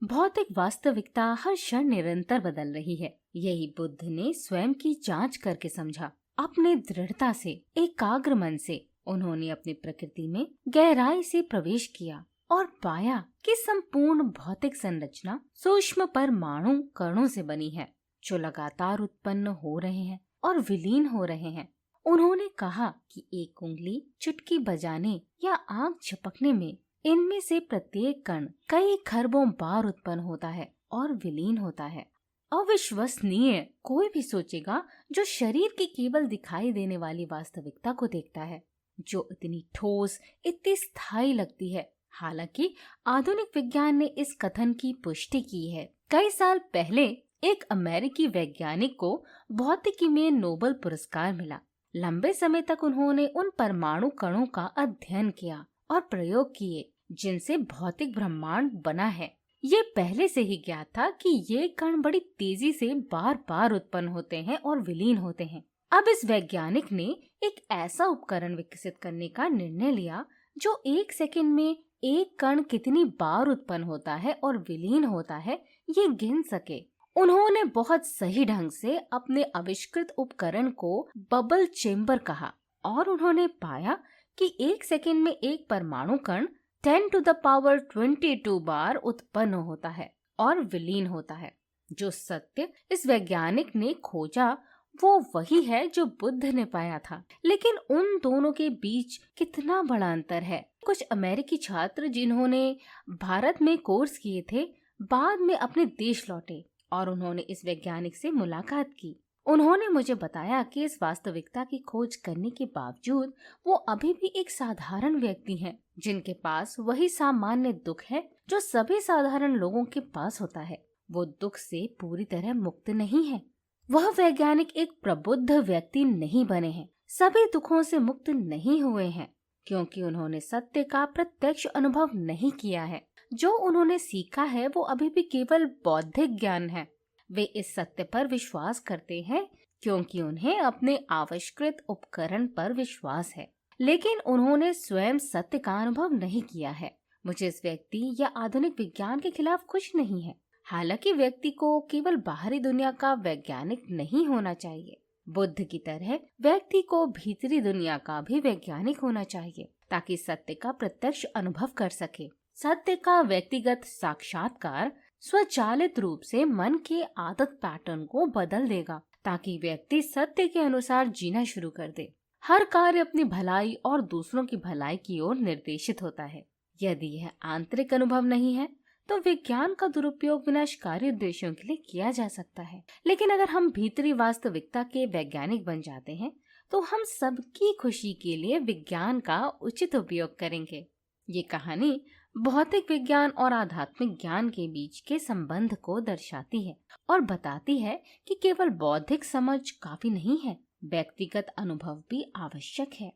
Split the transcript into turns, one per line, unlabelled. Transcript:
भौतिक वास्तविकता हर क्षण निरंतर बदल रही है। यही बुद्ध ने स्वयं की जांच करके समझा। अपने दृढ़ता से, एकाग्र मन से उन्होंने अपनी प्रकृति में गहराई से प्रवेश किया और पाया कि संपूर्ण भौतिक संरचना सूक्ष्म परमाणु कणों से बनी है, जो लगातार उत्पन्न हो रहे हैं और विलीन हो रहे हैं। उन्होंने कहा कि एक उंगली चुटकी बजाने या आंख झपकने में इनमें से प्रत्येक कण कई खरबों बार उत्पन्न होता है और विलीन होता है। अविश्वसनीय कोई भी सोचेगा जो शरीर की केवल दिखाई देने वाली वास्तविकता को देखता है, जो इतनी ठोस, इतनी स्थायी लगती है। हालांकि आधुनिक विज्ञान ने इस कथन की पुष्टि की है। कई साल पहले एक अमेरिकी वैज्ञानिक को भौतिकी में नोबेल पुरस्कार मिला। लंबे समय तक उन्होंने उन परमाणु कणों का अध्ययन किया और प्रयोग किए जिनसे भौतिक ब्रह्मांड बना है। ये पहले से ही ज्ञात था कि ये कण बड़ी तेजी से बार बार उत्पन्न होते हैं और विलीन होते हैं। अब इस वैज्ञानिक ने एक ऐसा उपकरण विकसित करने का निर्णय लिया जो एक सेकंड में एक कण कितनी बार उत्पन्न होता है और विलीन होता है ये गिन सके। उन्होंने बहुत सही ढंग से अपने आविष्कृत उपकरण को बबल चेंबर कहा और उन्होंने पाया कि एक सेकंड में एक परमाणु कण 10⁻22 बार उत्पन्न होता है और विलीन होता है। जो सत्य इस वैज्ञानिक ने खोजा वो वही है जो बुद्ध ने पाया था। लेकिन उन दोनों के बीच कितना बड़ा अंतर है। कुछ अमेरिकी छात्र जिन्होंने भारत में कोर्स किए थे, बाद में अपने देश लौटे और उन्होंने इस वैज्ञानिक से मुलाकात की। उन्होंने मुझे बताया कि इस वास्तविकता की खोज करने के बावजूद वो अभी भी एक साधारण व्यक्ति हैं, जिनके पास वही सामान्य दुख है जो सभी साधारण लोगों के पास होता है। वो दुख से पूरी तरह मुक्त नहीं है। वह वैज्ञानिक एक प्रबुद्ध व्यक्ति नहीं बने हैं, सभी दुखों से मुक्त नहीं हुए हैं, क्योंकि उन्होंने सत्य का प्रत्यक्ष अनुभव नहीं किया है। जो उन्होंने सीखा है वो अभी भी केवल बौद्धिक ज्ञान है। वे इस सत्य पर विश्वास करते हैं क्योंकि उन्हें अपने आविष्कृत उपकरण पर विश्वास है, लेकिन उन्होंने स्वयं सत्य का अनुभव नहीं किया है। मुझे इस व्यक्ति या आधुनिक विज्ञान के खिलाफ कुछ नहीं है। हालांकि व्यक्ति को केवल बाहरी दुनिया का वैज्ञानिक नहीं होना चाहिए। बुद्ध की तरह व्यक्ति को भीतरी दुनिया का भी वैज्ञानिक होना चाहिए, ताकि सत्य का प्रत्यक्ष अनुभव कर सके। सत्य का व्यक्तिगत साक्षात्कार स्वचालित रूप से मन के आदत पैटर्न को बदल देगा, ताकि व्यक्ति सत्य के अनुसार जीना शुरू कर दे। हर कार्य अपनी भलाई और दूसरों की भलाई की ओर निर्देशित होता है। यदि यह आंतरिक अनुभव नहीं है तो विज्ञान का दुरुपयोग विनाशकारी उद्देश्यों के लिए किया जा सकता है। लेकिन अगर हम भीतरी वास्तविकता के वैज्ञानिक बन जाते हैं तो हम सबकी खुशी के लिए विज्ञान का उचित उपयोग करेंगे। ये कहानी भौतिक विज्ञान और आध्यात्मिक ज्ञान के बीच के संबंध को दर्शाती है और बताती है कि केवल बौद्धिक समझ काफी नहीं है, व्यक्तिगत अनुभव भी आवश्यक है।